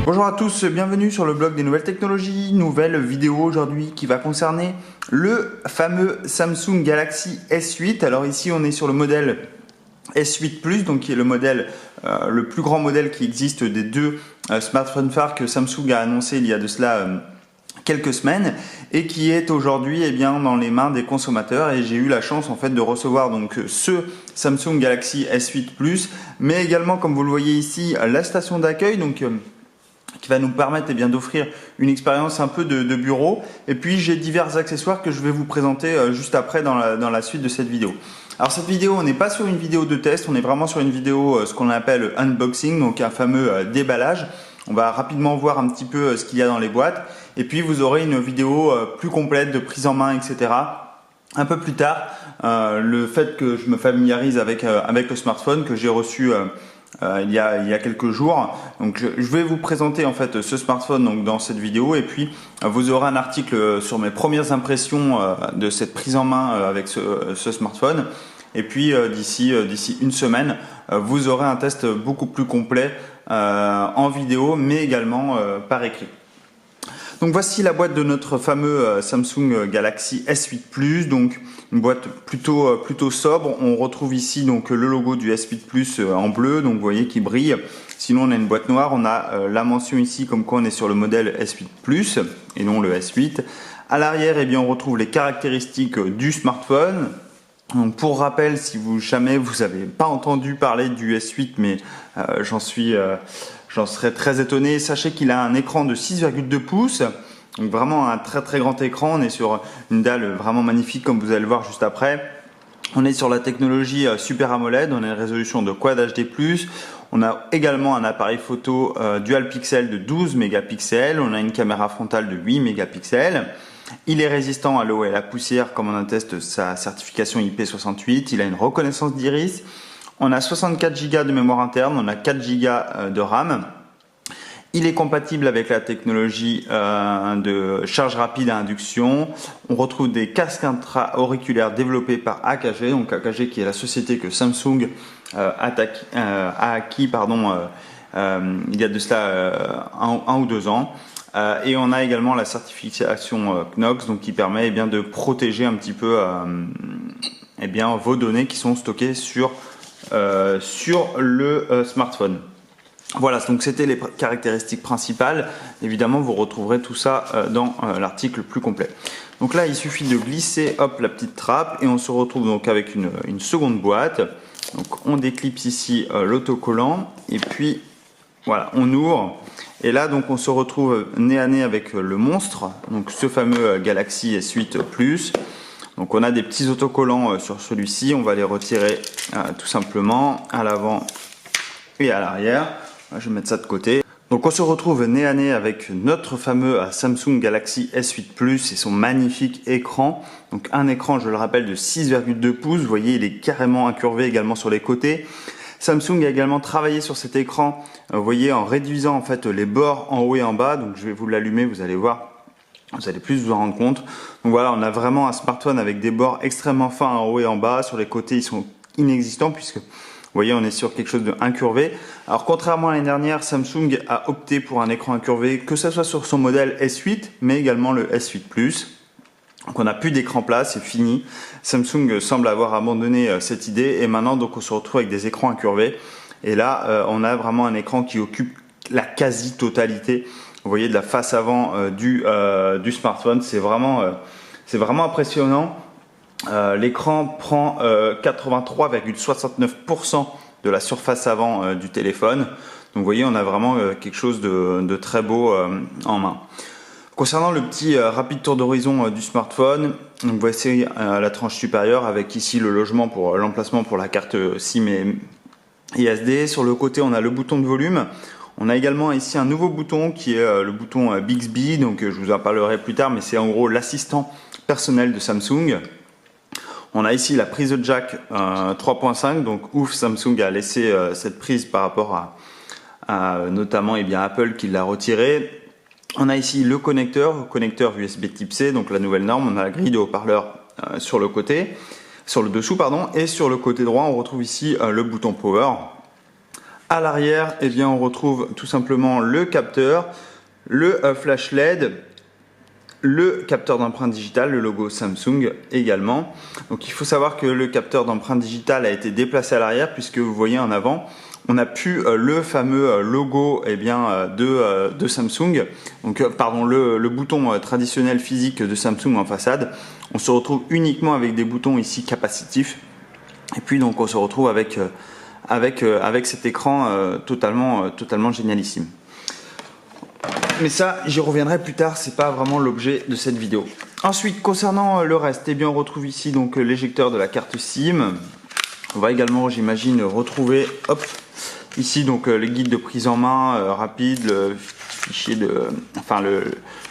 Bonjour à tous, bienvenue sur le blog des nouvelles technologies. Nouvelle vidéo aujourd'hui qui va concerner le fameux Samsung Galaxy S8. Alors ici on est sur le modèle S8 Plus, donc qui est le modèle, le plus grand modèle qui existe des deux smartphones phares que Samsung a annoncé il y a de cela quelques semaines et qui est aujourd'hui dans les mains des consommateurs. Et j'ai eu la chance en fait de recevoir donc ce Samsung Galaxy S8 Plus, mais également, comme vous le voyez ici, la station d'accueil, donc qui va nous permettre d'offrir une expérience un peu de bureau. Et puis j'ai divers accessoires que je vais vous présenter juste après dans la suite de cette vidéo. Alors cette vidéo, on n'est pas sur une vidéo de test, on est vraiment sur une vidéo ce qu'on appelle unboxing, donc un fameux déballage. On va rapidement voir un petit peu ce qu'il y a dans les boîtes. Et puis vous aurez une vidéo plus complète de prise en main, etc. Un peu plus tard, le fait que je me familiarise avec le smartphone que j'ai reçu il y a quelques jours. Donc je vais vous présenter en fait ce smartphone donc dans cette vidéo, et puis vous aurez un article sur mes premières impressions de cette prise en main avec ce smartphone. Et puis d'ici une semaine, vous aurez un test beaucoup plus complet en vidéo, mais également par écrit. Donc voici la boîte de notre fameux Samsung Galaxy S8 Plus, donc une boîte plutôt sobre. On retrouve ici donc le logo du S8 Plus en bleu, donc vous voyez qui brille. Sinon on a une boîte noire, on a la mention ici comme quoi on est sur le modèle S8 Plus et non le S8. À l'arrière, on retrouve les caractéristiques du smartphone. Donc pour rappel, si jamais vous n'avez pas entendu parler du S8, mais j'en serais très étonné, sachez qu'il a un écran de 6,2 pouces, donc vraiment un très grand écran. On est sur une dalle vraiment magnifique comme vous allez le voir juste après. On est sur la technologie Super AMOLED, on a une résolution de Quad HD+, on a également un appareil photo dual pixel de 12 mégapixels, on a une caméra frontale de 8 mégapixels. Il est résistant à l'eau et à la poussière comme on atteste sa certification IP68. Il a une reconnaissance d'iris. On a 64 Go de mémoire interne, on a 4 Go de RAM. Il est compatible avec la technologie de charge rapide à induction. On retrouve des casques intra-auriculaires développés par AKG, donc AKG qui est la société que Samsung a acquis il y a de cela un ou 2 ans. Et on a également la certification Knox, donc qui permet de protéger un petit peu vos données qui sont stockées sur le smartphone. Voilà, donc c'était les caractéristiques principales. Évidemment, vous retrouverez tout ça dans l'article plus complet. Donc là, il suffit de glisser la petite trappe et on se retrouve donc avec une seconde boîte. Donc on déclipse ici l'autocollant et puis voilà, on ouvre. Et là, donc, on se retrouve nez à nez avec le monstre, donc ce fameux Galaxy S8 Plus. Donc, on a des petits autocollants sur celui-ci. On va les retirer tout simplement à l'avant et à l'arrière. Je vais mettre ça de côté. Donc, on se retrouve nez à nez avec notre fameux Samsung Galaxy S8 Plus et son magnifique écran. Donc, un écran, je le rappelle, de 6,2 pouces. Vous voyez, il est carrément incurvé également sur les côtés. Samsung a également travaillé sur cet écran, vous voyez, en réduisant en fait les bords en haut et en bas. Donc je vais vous l'allumer, vous allez voir, vous allez plus vous en rendre compte. Donc voilà, on a vraiment un smartphone avec des bords extrêmement fins en haut et en bas. Sur les côtés, ils sont inexistants puisque, vous voyez, on est sur quelque chose de incurvé. Alors contrairement à l'année dernière, Samsung a opté pour un écran incurvé, que ce soit sur son modèle S8, mais également le S8 Plus. Donc on n'a plus d'écran plat, c'est fini. Samsung semble avoir abandonné cette idée et maintenant donc on se retrouve avec des écrans incurvés. Et là on a vraiment un écran qui occupe la quasi-totalité, vous voyez, de la face avant du smartphone. C'est vraiment impressionnant. L'écran prend 83,69% de la surface avant du téléphone. Donc vous voyez, on a vraiment quelque chose de très beau en main. Concernant le petit rapide tour d'horizon du smartphone, donc voici la tranche supérieure avec ici le logement pour l'emplacement pour la carte SIM et SD. Sur le côté, on a le bouton de volume. On a également ici un nouveau bouton qui est le bouton Bixby, donc je vous en parlerai plus tard, mais c'est en gros l'assistant personnel de Samsung. On a ici la prise de jack 3.5, donc ouf, Samsung a laissé cette prise par rapport à notamment Apple qui l'a retirée. On a ici le connecteur USB type C, donc la nouvelle norme. On a la grille de haut-parleurs sur le dessous, et sur le côté droit, on retrouve ici le bouton Power. À l'arrière, eh bien, on retrouve tout simplement le capteur, le flash LED, le capteur d'empreinte digitale, le logo Samsung également. Donc il faut savoir que le capteur d'empreinte digitale a été déplacé à l'arrière puisque vous voyez en avant, on a plus le fameux logo de Samsung, donc pardon, le bouton traditionnel physique de Samsung en façade. On se retrouve uniquement avec des boutons ici capacitifs et puis donc on se retrouve avec cet écran totalement génialissime. Mais ça, j'y reviendrai plus tard, c'est pas vraiment l'objet de cette vidéo. Ensuite, concernant le reste, eh bien, on retrouve ici donc l'éjecteur de la carte SIM. On va également, j'imagine, retrouver, hop, ici donc les guides de prise en main rapide, le fichier le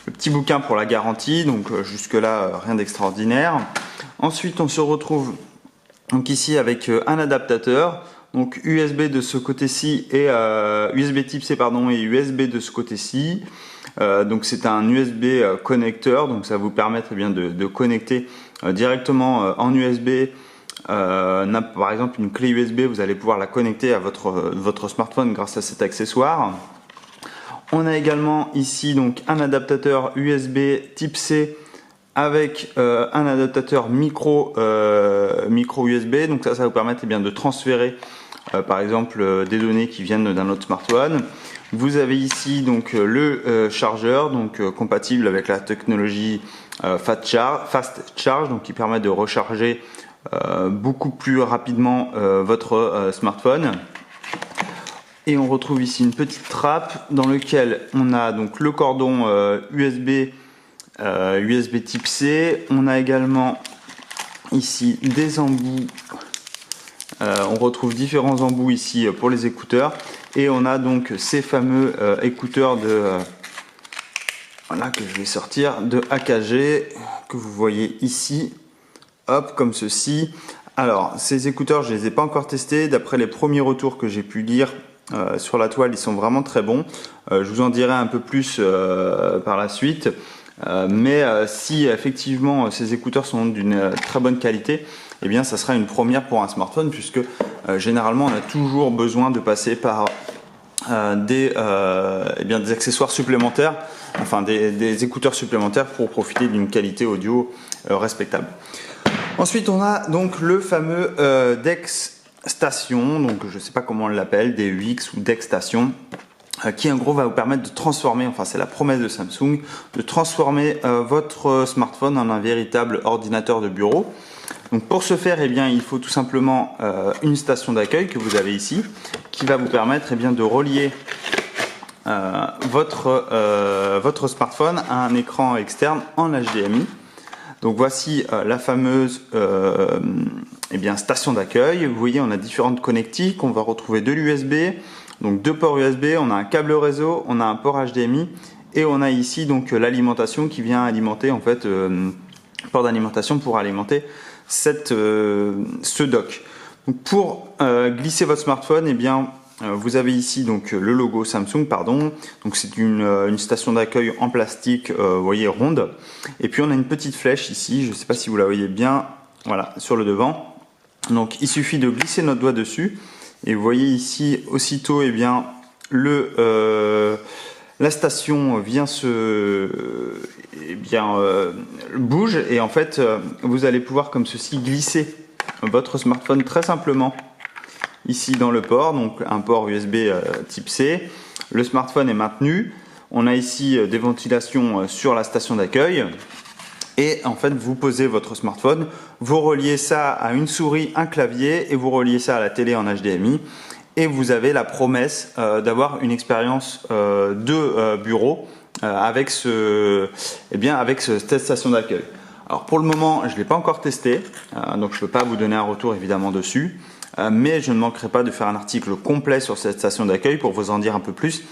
petit bouquin pour la garantie. Donc jusque là, rien d'extraordinaire. Ensuite, on se retrouve donc ici avec un adaptateur. Donc USB de ce côté-ci et USB Type C pardon et USB de ce côté-ci. Donc c'est un USB connecteur, donc ça vous permet très bien de connecter directement en USB. Par exemple une clé USB, vous allez pouvoir la connecter à votre smartphone grâce à cet accessoire. On a également ici donc un adaptateur USB Type C avec un adaptateur micro USB. Donc ça vous permet bien de transférer par exemple des données qui viennent d'un autre smartphone. Vous avez ici donc le chargeur, donc compatible avec la technologie Fast Charge, donc qui permet de recharger beaucoup plus rapidement votre smartphone. Et on retrouve ici une petite trappe dans laquelle on a donc le cordon USB Type C. On a également ici des embouts. On retrouve différents embouts ici pour les écouteurs. Et on a donc ces fameux écouteurs voilà, que je vais sortir de AKG que vous voyez ici. Hop, comme ceci. Alors, ces écouteurs, je ne les ai pas encore testés. D'après les premiers retours que j'ai pu lire sur la toile, ils sont vraiment très bons. Je vous en dirai un peu plus par la suite. Mais si effectivement ces écouteurs sont d'une très bonne qualité, eh bien ça sera une première pour un smartphone puisque généralement on a toujours besoin de passer par des accessoires supplémentaires, enfin des écouteurs supplémentaires pour profiter d'une qualité audio respectable. Ensuite on a donc le fameux DeX Station, donc je ne sais pas comment on l'appelle, DUX ou DeX Station, qui en gros va vous permettre de transformer, enfin c'est la promesse de Samsung, de transformer votre smartphone en un véritable ordinateur de bureau. Donc pour ce faire, eh bien, il faut tout simplement une station d'accueil que vous avez ici, qui va vous permettre eh bien, de relier votre smartphone à un écran externe en HDMI. Donc voici la fameuse station d'accueil. Vous voyez, on a différentes connectiques, on va retrouver de l'USB. Donc deux ports USB, on a un câble réseau, on a un port HDMI et on a ici donc l'alimentation qui vient alimenter en fait port d'alimentation pour alimenter ce dock. Donc pour glisser votre smartphone, eh bien vous avez ici donc le logo Samsung pardon. Donc c'est une station d'accueil en plastique, vous voyez ronde. Et puis on a une petite flèche ici, je ne sais pas si vous la voyez bien, voilà sur le devant. Donc il suffit de glisser notre doigt dessus. Et vous voyez ici, aussitôt, eh bien, la station vient bouge et en fait, vous allez pouvoir comme ceci glisser votre smartphone très simplement ici dans le port, donc un port USB Type C. Le smartphone est maintenu. On a ici des ventilations sur la station d'accueil. Et en fait, vous posez votre smartphone, vous reliez ça à une souris, un clavier et vous reliez ça à la télé en HDMI. Et vous avez la promesse d'avoir une expérience de bureau avec cette station d'accueil. Alors pour le moment, je ne l'ai pas encore testé, donc je ne peux pas vous donner un retour évidemment dessus. Mais je ne manquerai pas de faire un article complet sur cette station d'accueil pour vous en dire un peu plus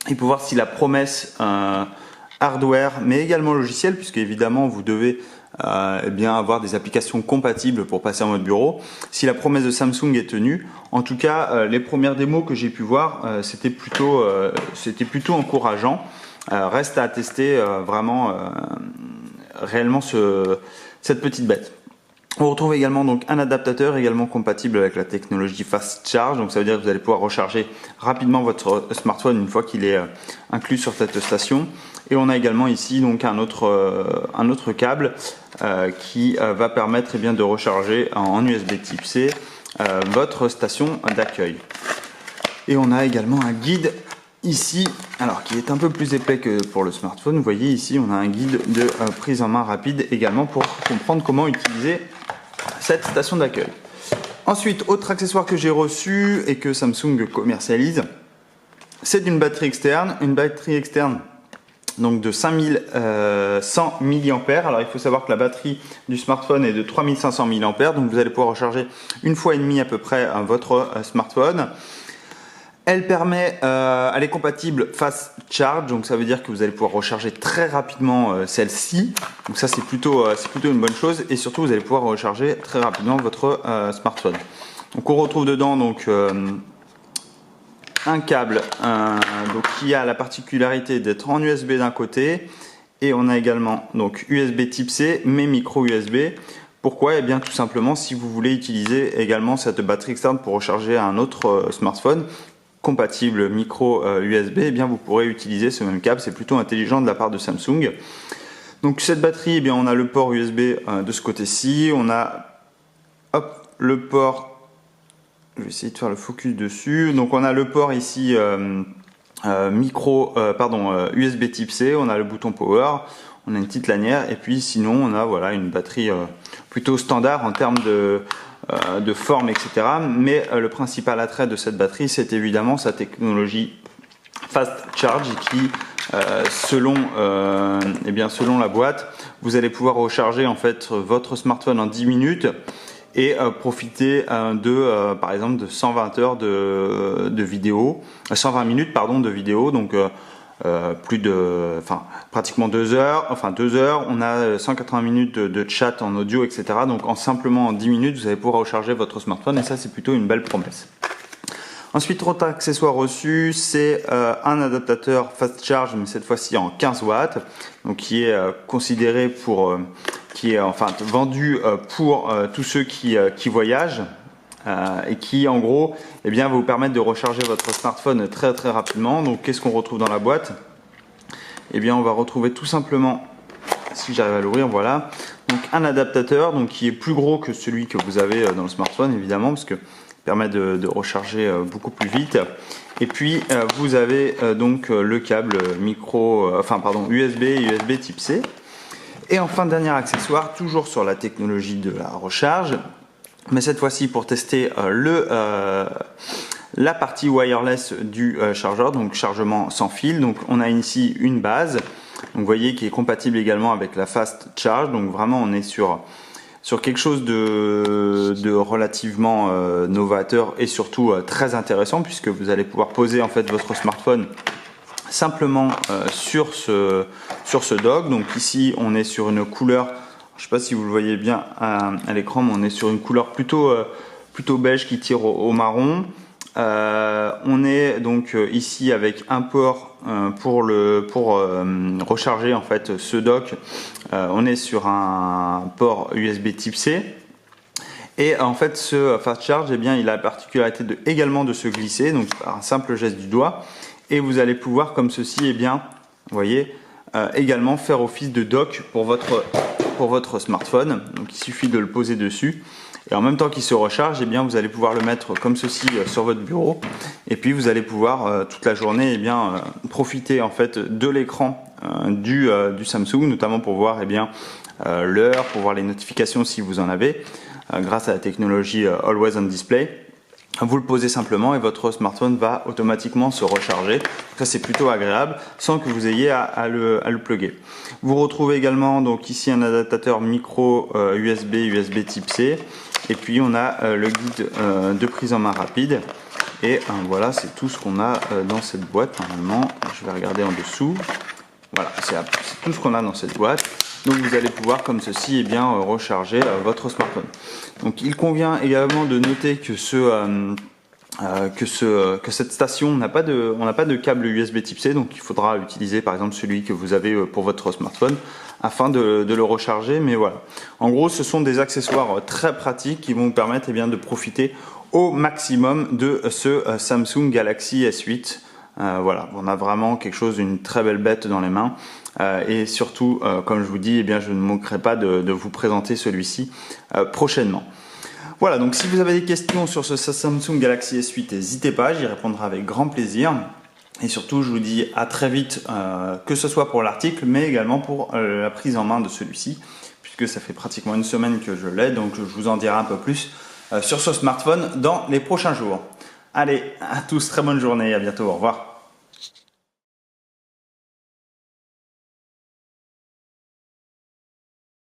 et pour voir si la promesse hardware mais également logiciel, puisque évidemment vous devez avoir des applications compatibles pour passer en mode bureau. Si la promesse de Samsung est tenue, en tout cas les premières démos que j'ai pu voir c'était plutôt encourageant. Reste à tester réellement cette petite bête. On retrouve également donc un adaptateur également compatible avec la technologie Fast Charge, donc ça veut dire que vous allez pouvoir recharger rapidement votre smartphone une fois qu'il est inclus sur cette station. Et on a également ici donc un autre câble qui va permettre de recharger en USB Type C votre station d'accueil. Et on a également un guide ici, alors qui est un peu plus épais que pour le smartphone. Vous voyez ici, on a un guide de prise en main rapide également pour comprendre comment utiliser cette station d'accueil. Ensuite, autre accessoire que j'ai reçu et que Samsung commercialise, c'est une batterie externe. Une batterie externe donc de 5100 mAh. Alors il faut savoir que la batterie du smartphone est de 3500 mAh, donc vous allez pouvoir recharger une fois et demie à peu près votre smartphone. Elle est compatible Fast Charge, donc ça veut dire que vous allez pouvoir recharger très rapidement celle-ci. Donc ça c'est plutôt une bonne chose, et surtout vous allez pouvoir recharger très rapidement votre smartphone. Donc on retrouve dedans donc un câble donc qui a la particularité d'être en USB d'un côté, et on a également donc USB Type C mais micro USB. Pourquoi? Eh bien tout simplement si vous voulez utiliser également cette batterie externe pour recharger un autre smartphone compatible micro USB, eh bien vous pourrez utiliser ce même câble. C'est plutôt intelligent de la part de Samsung. Donc cette batterie, eh bien on a le port USB de ce côté-ci, on a le port, je vais essayer de faire le focus dessus, donc on a le port ici USB Type C, on a le bouton Power, on a une petite lanière, et puis sinon on a voilà une batterie plutôt standard en termes de forme, etc. Mais le principal attrait de cette batterie, c'est évidemment sa technologie Fast Charge qui, selon la boîte, vous allez pouvoir recharger en fait votre smartphone en 10 minutes et profiter par exemple de 120 heures de vidéo, 120 minutes pardon de vidéo, donc pratiquement 2 heures, on a 180 minutes de chat en audio, etc. Donc en 10 minutes, vous allez pouvoir recharger votre smartphone, et ça c'est plutôt une belle promesse. Ensuite, autre accessoire reçu, c'est un adaptateur Fast Charge, mais cette fois-ci en 15 watts, donc qui est considéré vendu pour tous ceux qui voyagent. Et qui en gros va vous permettre de recharger votre smartphone très très rapidement. Donc qu'est-ce qu'on retrouve dans la boîte? On va retrouver tout simplement, si j'arrive à l'ouvrir, voilà, donc un adaptateur donc qui est plus gros que celui que vous avez dans le smartphone évidemment, parce que permet de recharger beaucoup plus vite. Et puis vous avez donc le câble USB Type C. Et enfin, dernier accessoire, toujours sur la technologie de la recharge, mais cette fois-ci pour tester la partie wireless du chargeur, donc chargement sans fil. Donc on a ici une base, donc vous voyez, qui est compatible également avec la Fast Charge. Donc vraiment on est sur quelque chose de relativement novateur et surtout très intéressant, puisque vous allez pouvoir poser en fait votre smartphone simplement sur ce dock. Donc ici on est sur une couleur, je ne sais pas si vous le voyez bien à l'écran, mais on est sur une couleur plutôt beige qui tire au marron. On est donc ici avec un port pour recharger en fait ce dock. On est sur un port USB Type C. Et en fait ce Fast Charge, il a la particularité également de se glisser, donc par un simple geste du doigt. Et vous allez pouvoir comme ceci, vous voyez, également faire office de dock pour votre smartphone. Donc il suffit de le poser dessus, et en même temps qu'il se recharge, vous allez pouvoir le mettre comme ceci sur votre bureau, et puis vous allez pouvoir toute la journée profiter en fait de l'écran du Samsung, notamment pour voir l'heure, pour voir les notifications si vous en avez, grâce à la technologie Always on Display. Vous le posez simplement et votre smartphone va automatiquement se recharger. Ça c'est plutôt agréable sans que vous ayez à le plugger. Vous retrouvez également donc ici un adaptateur micro USB Type C, et puis on a le guide de prise en main rapide. Et voilà, c'est tout ce qu'on a dans cette boîte normalement. Je vais regarder en dessous. Voilà, c'est tout ce qu'on a dans cette boîte. Donc vous allez pouvoir comme ceci recharger votre smartphone. Donc il convient également de noter que ce que cette station n'a pas de câble USB type C, donc il faudra utiliser par exemple celui que vous avez pour votre smartphone afin de le recharger. Mais voilà, en gros ce sont des accessoires très pratiques qui vont vous permettre de profiter au maximum de ce Samsung Galaxy S8. Voilà, on a vraiment quelque chose d'une très belle bête dans les mains. Et surtout, comme je vous dis, je ne manquerai pas de vous présenter celui-ci prochainement. Voilà, donc si vous avez des questions sur ce Samsung Galaxy S8, n'hésitez pas, j'y répondrai avec grand plaisir. Et surtout, je vous dis à très vite, que ce soit pour l'article, mais également pour la prise en main de celui-ci, puisque ça fait pratiquement une semaine que je l'ai, donc je vous en dirai un peu plus sur ce smartphone dans les prochains jours. Allez, à tous, très bonne journée, à bientôt, au revoir.